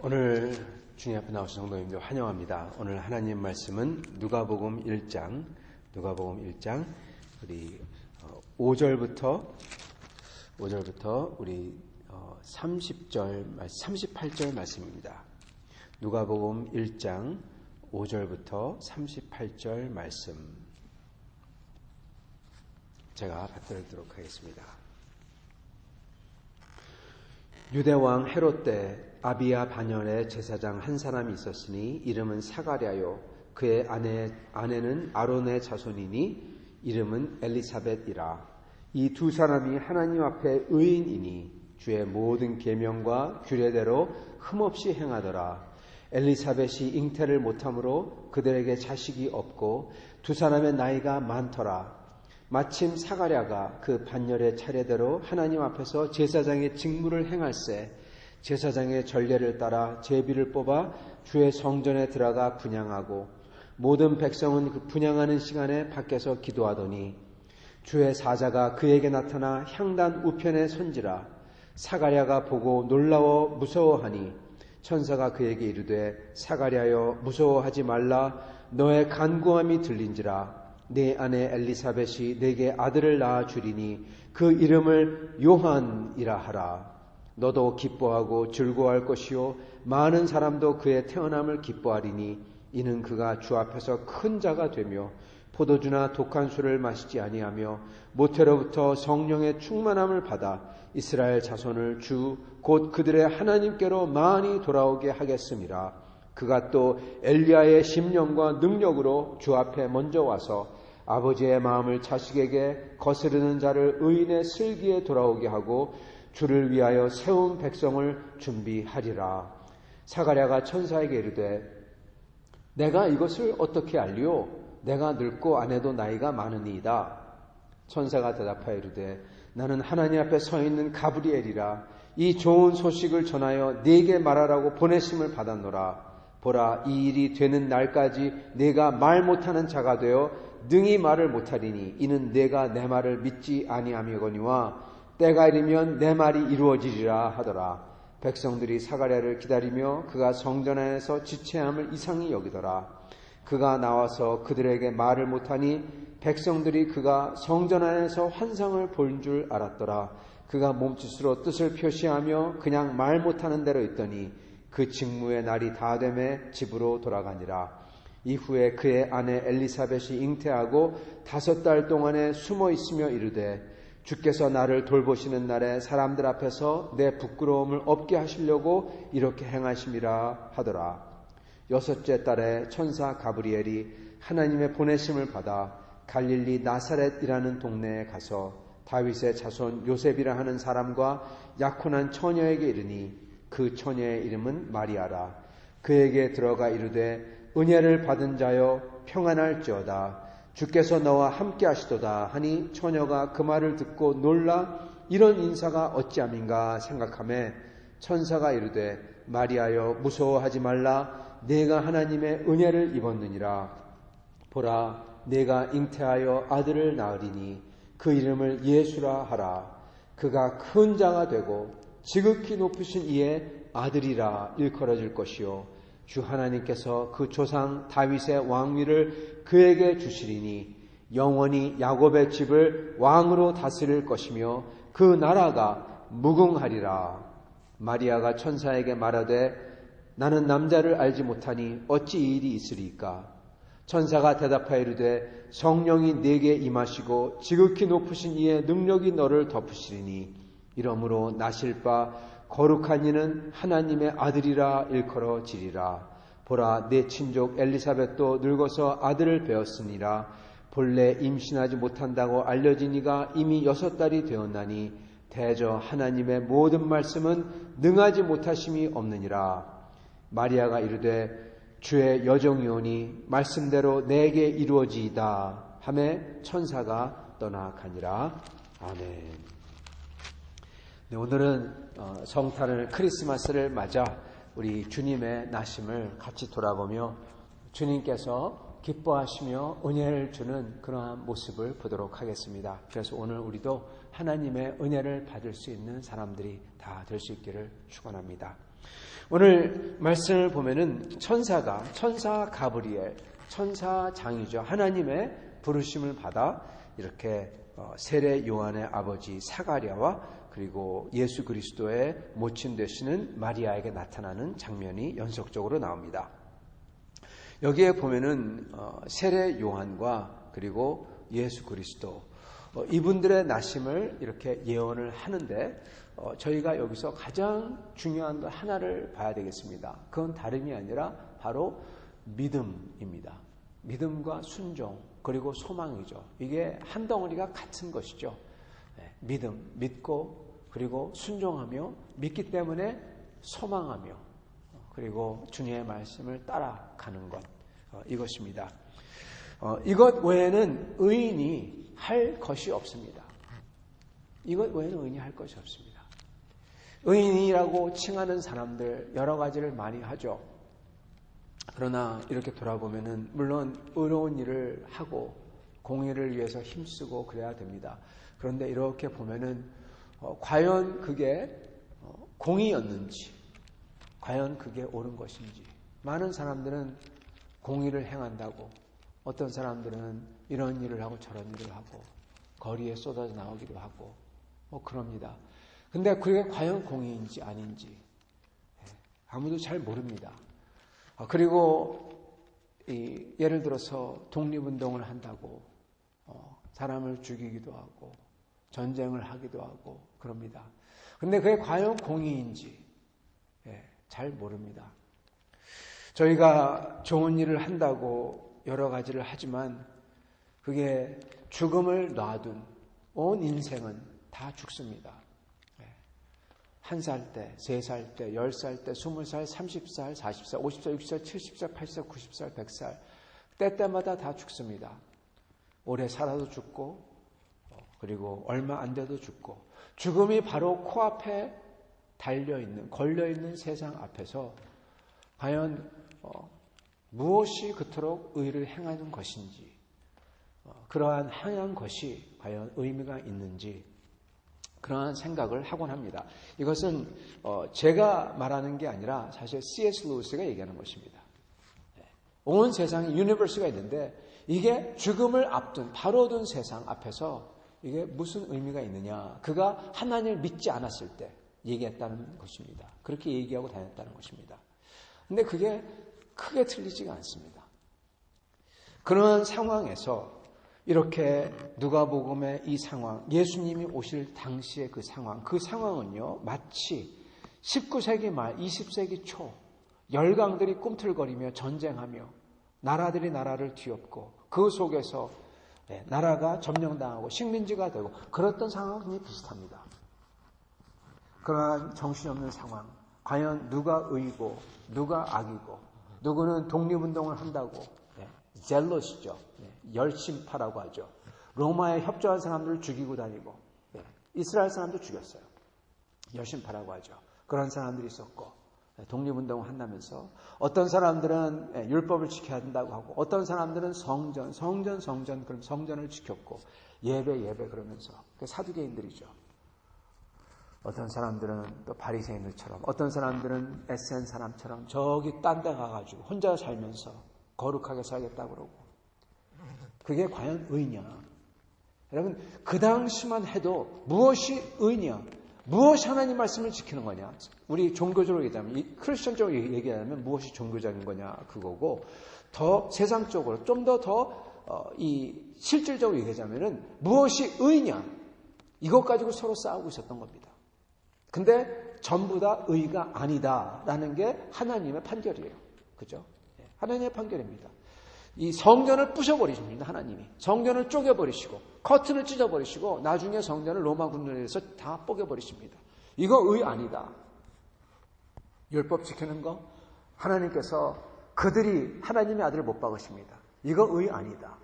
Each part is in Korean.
오늘 주님 앞에 나오신 성도님들 환영합니다. 오늘 하나님 말씀은 누가복음 1장 우리 5절부터 우리 38절 말씀입니다. 누가복음 1장 5절부터 38절 말씀 제가 받들도록 하겠습니다. 유대왕 헤롯 때 아비야 반열에 제사장 한 사람이 있었으니 이름은 사가랴요. 그의 아내는 아론의 자손이니 이름은 엘리사벳이라. 이 두 사람이 하나님 앞에 의인이니 주의 모든 계명과 규례대로 흠없이 행하더라. 엘리사벳이 잉태를 못함으로 그들에게 자식이 없고 두 사람의 나이가 많더라. 마침 사가랴가 그 반열의 차례대로 하나님 앞에서 제사장의 직무를 행할세 제사장의 전례를 따라 제비를 뽑아 주의 성전에 들어가 분향하고 모든 백성은 그 분향하는 시간에 밖에서 기도하더니 주의 사자가 그에게 나타나 향단 우편에 선지라. 사가랴가 보고 놀라워 무서워하니 천사가 그에게 이르되 사가랴여 무서워하지 말라. 너의 간구함이 들린지라. 네 아내 엘리사벳이 네게 아들을 낳아 주리니 그 이름을 요한이라 하라. 너도 기뻐하고 즐거워할 것이요 많은 사람도 그의 태어남을 기뻐하리니 이는 그가 주 앞에서 큰 자가 되며 포도주나 독한 술을 마시지 아니하며 모태로부터 성령의 충만함을 받아 이스라엘 자손을 주 곧 그들의 하나님께로 많이 돌아오게 하겠음이라. 그가 또 엘리야의 심령과 능력으로 주 앞에 먼저 와서 아버지의 마음을 자식에게 거스르는 자를 의인의 슬기에 돌아오게 하고 주를 위하여 세운 백성을 준비하리라. 사가랴가 천사에게 이르되 내가 이것을 어떻게 알리오? 내가 늙고 아내도 나이가 많으니이다. 천사가 대답하여 이르되 나는 하나님 앞에 서 있는 가브리엘이라. 이 좋은 소식을 전하여 네게 말하라고 보내심을 받았노라. 보라, 이 일이 되는 날까지 네가 말 못하는 자가 되어 능히 말을 못하리니 이는 내가 내 말을 믿지 아니하미거니와 때가 이르면 내 말이 이루어지리라 하더라. 백성들이 사가랴를 기다리며 그가 성전 안에서 지체함을 이상히 여기더라. 그가 나와서 그들에게 말을 못하니 백성들이 그가 성전 안에서 환상을 본 줄 알았더라. 그가 몸짓으로 뜻을 표시하며 그냥 말 못하는 대로 있더니 그 직무의 날이 다 되매 집으로 돌아가니라. 이후에 그의 아내 엘리사벳이 잉태하고 5달 동안에 숨어 있으며 이르되 주께서 나를 돌보시는 날에 사람들 앞에서 내 부끄러움을 없게 하시려고 이렇게 행하심이라 하더라. 6째 달에 천사 가브리엘이 하나님의 보내심을 받아 갈릴리 나사렛이라는 동네에 가서 다윗의 자손 요셉이라 하는 사람과 약혼한 처녀에게 이르니 그 처녀의 이름은 마리아라. 그에게 들어가 이르되 은혜를 받은 자여 평안할지어다. 주께서 너와 함께 하시도다 하니 처녀가 그 말을 듣고 놀라 이런 인사가 어찌함인가 생각하매 천사가 이르되 마리아여 무서워하지 말라. 네가 하나님의 은혜를 입었느니라. 보라, 네가 잉태하여 아들을 낳으리니 그 이름을 예수라 하라. 그가 큰 자가 되고 지극히 높으신 이의 아들이라 일컬어질 것이요 주 하나님께서 그 조상 다윗의 왕위를 그에게 주시리니 영원히 야곱의 집을 왕으로 다스릴 것이며 그 나라가 무궁하리라. 마리아가 천사에게 말하되 나는 남자를 알지 못하니 어찌 이 일이 있으리까? 천사가 대답하여 이르되 성령이 네게 임하시고 지극히 높으신 이의 능력이 너를 덮으시리니 이러므로 나실 바 거룩한 이는 하나님의 아들이라 일컬어지리라. 보라, 내 친족 엘리사벳도 늙어서 아들을 배었으니라. 본래 임신하지 못한다고 알려진 이가 이미 6달이 되었나니 대저 하나님의 모든 말씀은 능하지 못하심이 없느니라. 마리아가 이르되 주의 여종이오니 말씀대로 내게 이루어지이다 하매 천사가 떠나가니라. 아멘. 네, 오늘은 성탄을 크리스마스를 맞아 우리 주님의 나심을 같이 돌아보며 주님께서 기뻐하시며 은혜를 주는 그러한 모습을 보도록 하겠습니다. 그래서 오늘 우리도 하나님의 은혜를 받을 수 있는 사람들이 다 될 수 있기를 축원합니다. 오늘 말씀을 보면은 천사 가브리엘, 천사 장이죠. 하나님의 부르심을 받아 이렇게 세례 요한의 아버지 사가랴와 그리고 예수 그리스도의 모친 되시는 마리아에게 나타나는 장면이 연속적으로 나옵니다. 여기에 보면은 세례 요한과 그리고 예수 그리스도 이분들의 나심을 이렇게 예언을 하는데 저희가 여기서 가장 중요한 것 하나를 봐야 되겠습니다. 그건 다름이 아니라 바로 믿음입니다. 믿음과 순종 그리고 소망이죠. 이게 한 덩어리가 같은 것이죠. 믿음, 믿고 그리고 순종하며 믿기 때문에 소망하며 그리고 주님의 말씀을 따라가는 것 이것입니다. 이것 외에는 의인이 할 것이 없습니다. 이것 외에는 의인이 할 것이 없습니다. 의인이라고 칭하는 사람들 여러 가지를 많이 하죠. 그러나 이렇게 돌아보면은 물론 의로운 일을 하고 공의를 위해서 힘쓰고 그래야 됩니다. 그런데 이렇게 보면은 과연 그게 공의였는지, 과연 그게 옳은 것인지. 많은 사람들은 공의를 행한다고, 어떤 사람들은 이런 일을 하고 저런 일을 하고 거리에 쏟아져 나오기도 하고 그럽니다. 근데 그게 과연 공의인지 아닌지 아무도 잘 모릅니다. 그리고 예를 들어서 독립운동을 한다고 사람을 죽이기도 하고 전쟁을 하기도 하고 그럽니다. 근데 그게 과연 공의인지 잘 모릅니다. 저희가 좋은 일을 한다고 여러 가지를 하지만 그게 죽음을 놔둔 온 인생은 다 죽습니다. 1살 때, 3살 때, 10살 때, 20살, 30살, 40살, 50살, 60살, 70살, 80살, 90살, 100살 때때마다 다 죽습니다. 오래 살아도 죽고 그리고 얼마 안 돼도 죽고 죽음이 바로 코앞에 달려있는 걸려있는 세상 앞에서 과연 무엇이 그토록 의를 행하는 것인지 그러한 행한 것이 과연 의미가 있는지 그러한 생각을 하곤 합니다. 이것은 제가 말하는 게 아니라 사실 C.S. 루이스가 얘기하는 것입니다. 온 세상에 유니버스가 있는데 이게 죽음을 앞둔 바로 둔 세상 앞에서 이게 무슨 의미가 있느냐. 그가 하나님을 믿지 않았을 때 얘기했다는 것입니다. 그렇게 얘기하고 다녔다는 것입니다. 근데 그게 크게 틀리지가 않습니다. 그런 상황에서 이렇게 누가복음의 이 상황, 예수님이 오실 당시의 그 상황은요, 마치 19세기 말, 20세기 초 열강들이 꿈틀거리며 전쟁하며 나라들이 나라를 뒤엎고 그 속에서 나라가 점령당하고 식민지가 되고 그랬던 상황이 비슷합니다. 그러한 정신없는 상황, 과연 누가 의이고 누가 악이고 누구는 독립운동을 한다고 젤러시죠. 열심파라고 하죠. 로마에 협조한 사람들을 죽이고 다니고 이스라엘 사람도 죽였어요. 열심파라고 하죠. 그런 사람들이 있었고 독립운동을 한다면서 어떤 사람들은 율법을 지켜야 된다고 하고 어떤 사람들은 성전 그럼 성전을 지켰고 예배 그러면서 사두개인들이죠. 어떤 사람들은 또 바리새인들처럼 어떤 사람들은 에센 사람처럼 저기 딴 데 가가지고 혼자 살면서 거룩하게 살겠다고 그러고 그게 과연 의냐? 여러분 그 당시만 해도 무엇이 의냐? 무엇이 하나님 말씀을 지키는 거냐? 우리 종교적으로 얘기하면 이 크리스천적으로 얘기하면 무엇이 종교적인 거냐 그거고 더 세상적으로 좀 더 이 실질적으로 얘기하자면은 무엇이 의냐? 이것 가지고 서로 싸우고 있었던 겁니다. 근데 전부 다 의가 아니다라는 게 하나님의 판결이에요. 그죠? 하나님의 판결입니다. 이 성전을 부셔버리십니다. 하나님이. 성전을 쪼개버리시고 커튼을 찢어버리시고 나중에 성전을 로마 군대에서 다 뽀개버리십니다. 이거 의 아니다. 율법 지키는 거 하나님께서 그들이 하나님의 아들을 못 박으십니다. 이거 의 아니다.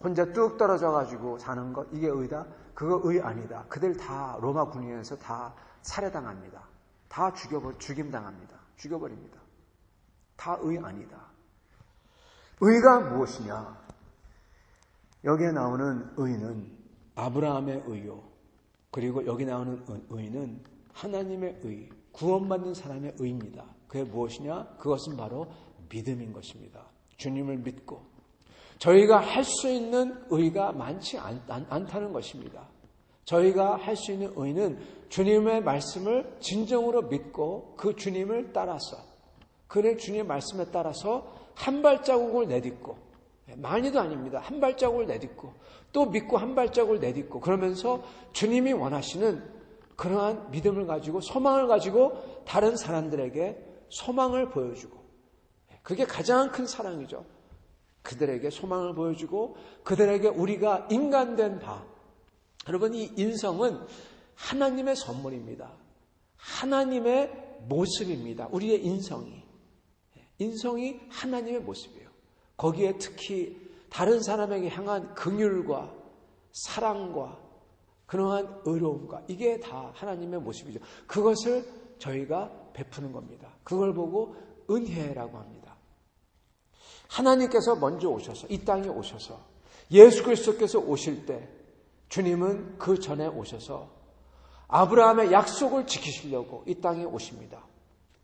혼자 뚝 떨어져가지고 사는 것 이게 의다? 그거 의 아니다. 그들 다 로마 군인에서 다 살해당합니다. 다 죽임당합니다. 죽여버립니다. 다 의 아니다. 의가 무엇이냐? 여기에 나오는 의는 아브라함의 의요. 그리고 여기 나오는 의는 하나님의 의, 구원받는 사람의 의입니다. 그게 무엇이냐? 그것은 바로 믿음인 것입니다. 주님을 믿고 저희가 할 수 있는 의가 많지 않다는 것입니다. 저희가 할 수 있는 의는 주님의 말씀을 진정으로 믿고 그 주님을 따라서 그를 주님의 말씀에 따라서 한 발자국을 내딛고 많이도 아닙니다. 한 발자국을 내딛고 또 믿고 한 발자국을 내딛고 그러면서 주님이 원하시는 그러한 믿음을 가지고 소망을 가지고 다른 사람들에게 소망을 보여주고 그게 가장 큰 사랑이죠. 그들에게 소망을 보여주고 그들에게 우리가 인간된 바 여러분 이 인성은 하나님의 선물입니다. 하나님의 모습입니다. 우리의 인성이 하나님의 모습이에요. 거기에 특히 다른 사람에게 향한 긍휼과 사랑과 그러한 의로움과 이게 다 하나님의 모습이죠. 그것을 저희가 베푸는 겁니다. 그걸 보고 은혜라고 합니다. 하나님께서 먼저 오셔서 이 땅에 오셔서 예수 그리스도께서 오실 때 주님은 그 전에 오셔서 아브라함의 약속을 지키시려고 이 땅에 오십니다.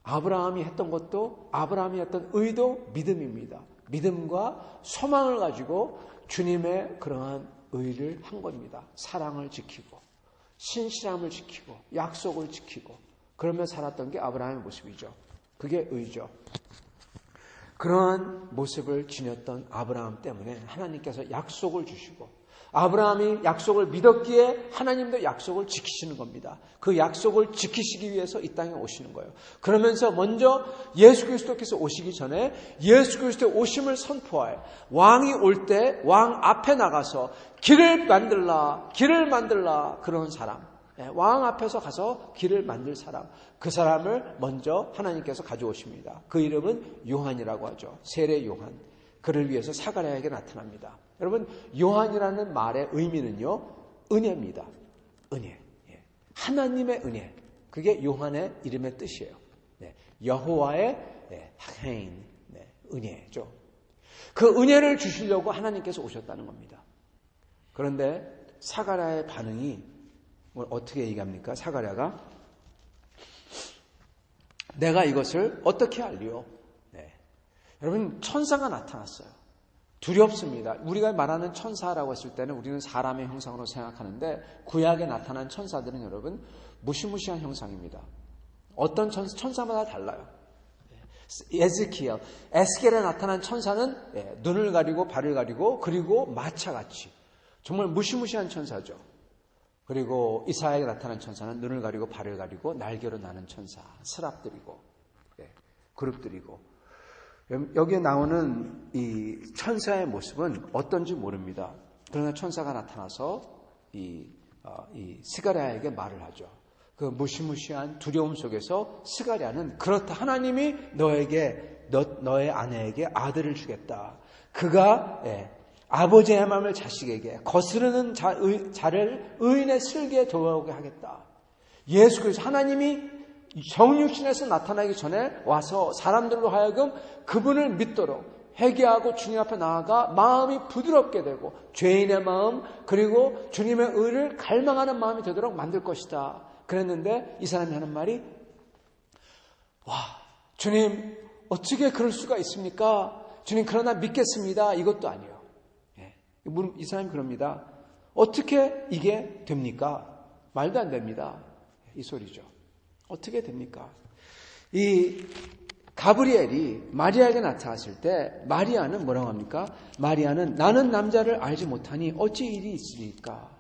아브라함이 했던 것도 아브라함이 했던 의도 믿음입니다. 믿음과 소망을 가지고 주님의 그러한 의를 한 겁니다. 사랑을 지키고 신실함을 지키고 약속을 지키고 그러며 살았던 게 아브라함의 모습이죠. 그게 의죠. 그러한 모습을 지녔던 아브라함 때문에 하나님께서 약속을 주시고 아브라함이 약속을 믿었기에 하나님도 약속을 지키시는 겁니다. 그 약속을 지키시기 위해서 이 땅에 오시는 거예요. 그러면서 먼저 예수 그리스도께서 오시기 전에 예수 그리스도의 오심을 선포할 왕이 올 때 왕 앞에 나가서 길을 만들라 그런 사람, 왕 앞에서 가서 길을 만들 사람, 그 사람을 먼저 하나님께서 가져오십니다. 그 이름은 요한이라고 하죠. 세례 요한. 그를 위해서 사가랴에게 나타납니다. 여러분 요한이라는 말의 의미는요 은혜입니다. 은혜, 하나님의 은혜. 그게 요한의 이름의 뜻이에요. 여호와의 하인, 은혜죠. 그 은혜를 주시려고 하나님께서 오셨다는 겁니다. 그런데 사가랴의 반응이 어떻게 얘기합니까? 사가랴가 내가 이것을 어떻게 알리요? 여러분 천사가 나타났어요. 두렵습니다. 우리가 말하는 천사라고 했을 때는 우리는 사람의 형상으로 생각하는데 구약에 나타난 천사들은 여러분 무시무시한 형상입니다. 어떤 천사마다 달라요. 에스겔에 나타난 천사는 눈을 가리고 발을 가리고 그리고 마차같이 정말 무시무시한 천사죠. 그리고 이사야에게 나타난 천사는 눈을 가리고 발을 가리고 날개로 나는 천사, 스랍들이고 그룹들이고 여기에 나오는 이 천사의 모습은 어떤지 모릅니다. 그러나 천사가 나타나서 이 스가랴에게 말을 하죠. 그 무시무시한 두려움 속에서 스가랴는 그렇다. 하나님이 너의 아내에게 아들을 주겠다. 그가 아버지의 마음을 자식에게 거스르는 자를 의인의 슬기에 돌아오게 하겠다. 예수 그리스도 하나님이 정육신에서 나타나기 전에 와서 사람들로 하여금 그분을 믿도록 회개하고 주님 앞에 나아가 마음이 부드럽게 되고 죄인의 마음 그리고 주님의 의를 갈망하는 마음이 되도록 만들 것이다. 그랬는데 이 사람이 하는 말이 주님 어떻게 그럴 수가 있습니까? 주님 그러나 믿겠습니다. 이것도 아니에요. 이 사람이 그럽니다. 어떻게 이게 됩니까? 말도 안 됩니다. 이 소리죠. 어떻게 됩니까? 이 가브리엘이 마리아에게 나타났을 때 마리아는 뭐라고 합니까? 마리아는 나는 남자를 알지 못하니 어찌 일이 있으리까?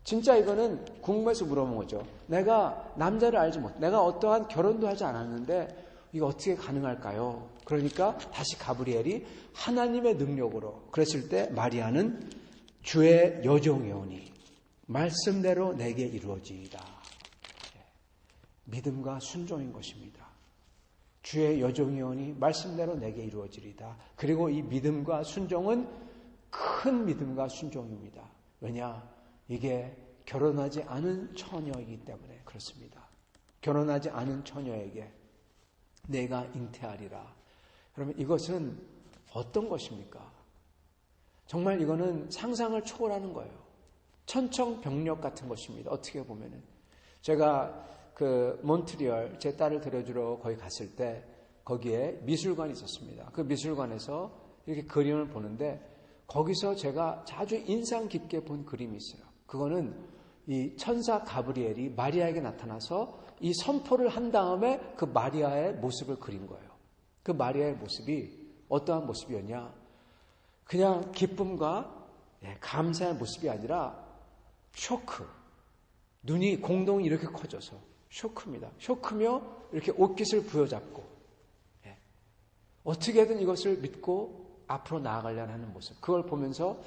진짜 이거는 궁금해서 물어본 거죠. 내가 남자를 알지 못, 내가 어떠한 결혼도 하지 않았는데 이거 어떻게 가능할까요? 그러니까 다시 가브리엘이 하나님의 능력으로 그랬을 때 마리아는 주의 여종이오니 말씀대로 내게 이루어지이다. 믿음과 순종인 것입니다. 주의 여종이오니 말씀대로 내게 이루어지리다. 그리고 이 믿음과 순종은 큰 믿음과 순종입니다. 왜냐? 이게 결혼하지 않은 처녀이기 때문에 그렇습니다. 결혼하지 않은 처녀에게 내가 잉태하리라. 그러면 이것은 어떤 것입니까? 정말 이거는 상상을 초월하는 거예요. 천청병력 같은 것입니다. 어떻게 보면은. 제가 그 몬트리올 제 딸을 데려주러 거기 갔을 때 거기에 미술관이 있었습니다. 그 미술관에서 이렇게 그림을 보는데 거기서 제가 아주 인상 깊게 본 그림이 있어요. 그거는 이 천사 가브리엘이 마리아에게 나타나서 이 선포를 한 다음에 그 마리아의 모습을 그린 거예요. 그 마리아의 모습이 어떠한 모습이었냐? 그냥 기쁨과 감사의 모습이 아니라 쇼크. 눈이 공동이 이렇게 커져서 쇼크입니다. 쇼크며 이렇게 옷깃을 부여잡고 어떻게든 이것을 믿고 앞으로 나아가려는 하는 모습. 그걸 보면서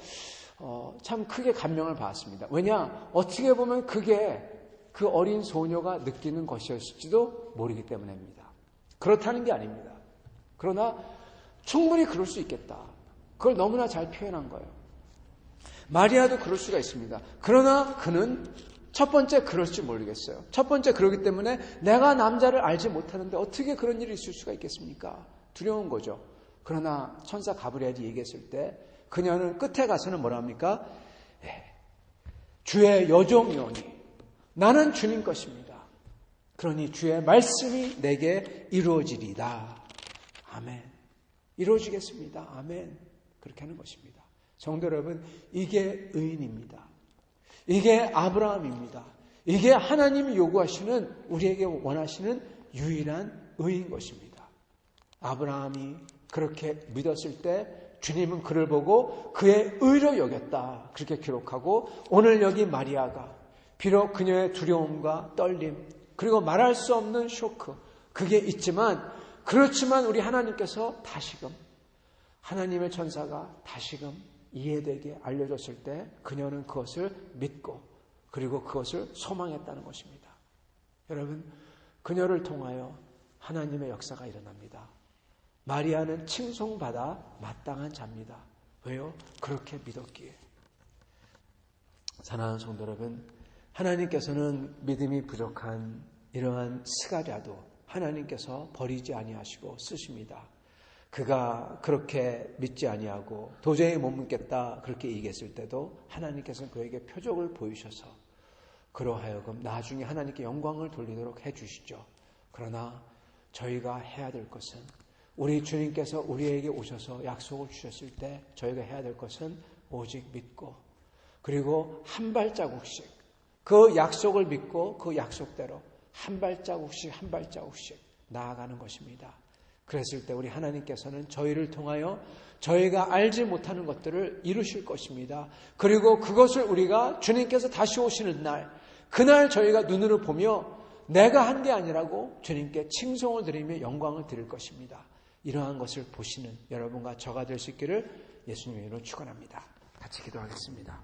참 크게 감명을 받았습니다. 왜냐? 어떻게 보면 그게 그 어린 소녀가 느끼는 것이었을지도 모르기 때문입니다. 그렇다는 게 아닙니다. 그러나 충분히 그럴 수 있겠다. 그걸 너무나 잘 표현한 거예요. 마리아도 그럴 수가 있습니다. 그러나 그는 첫 번째 그럴지 모르겠어요. 첫 번째 그러기 때문에 내가 남자를 알지 못하는데 어떻게 그런 일이 있을 수가 있겠습니까? 두려운 거죠. 그러나 천사 가브리엘이 얘기했을 때 그녀는 끝에 가서는 뭐라 합니까? 주의 여종이오니 나는 주님 것입니다. 그러니 주의 말씀이 내게 이루어지리다. 아멘. 이루어지겠습니다. 아멘. 그렇게 하는 것입니다. 성도 여러분, 이게 의인입니다. 이게 아브라함입니다. 이게 하나님이 요구하시는, 우리에게 원하시는 유일한 의인 것입니다. 아브라함이 그렇게 믿었을 때 주님은 그를 보고 그의 의로 여겼다. 그렇게 기록하고 오늘 여기 마리아가 비록 그녀의 두려움과 떨림 그리고 말할 수 없는 쇼크 그게 있지만 그렇지만 우리 하나님께서 다시금 하나님의 천사가 다시금 이해되게 알려줬을 때 그녀는 그것을 믿고 그리고 그것을 소망했다는 것입니다. 여러분, 그녀를 통하여 하나님의 역사가 일어납니다. 마리아는 칭송받아 마땅한 자입니다. 왜요? 그렇게 믿었기에. 사랑하는 성도 여러분, 하나님께서는 믿음이 부족한 이러한 스가랴도 하나님께서 버리지 아니하시고 쓰십니다. 그가 그렇게 믿지 아니하고 도저히 못 믿겠다 그렇게 얘기했을 때도 하나님께서는 그에게 표적을 보이셔서 그로 하여금 나중에 하나님께 영광을 돌리도록 해주시죠. 그러나 저희가 해야 될 것은 우리 주님께서 우리에게 오셔서 약속을 주셨을 때 저희가 해야 될 것은 오직 믿고 그리고 한 발자국씩 그 약속을 믿고 그 약속대로 한 발자국씩 한 발자국씩 나아가는 것입니다. 그랬을 때 우리 하나님께서는 저희를 통하여 저희가 알지 못하는 것들을 이루실 것입니다. 그리고 그것을 우리가 주님께서 다시 오시는 날 그날 저희가 눈으로 보며 내가 한 게 아니라고 주님께 칭송을 드리며 영광을 드릴 것입니다. 이러한 것을 보시는 여러분과 저가 될 수 있기를 예수님의 이름으로 축원합니다. 같이 기도하겠습니다.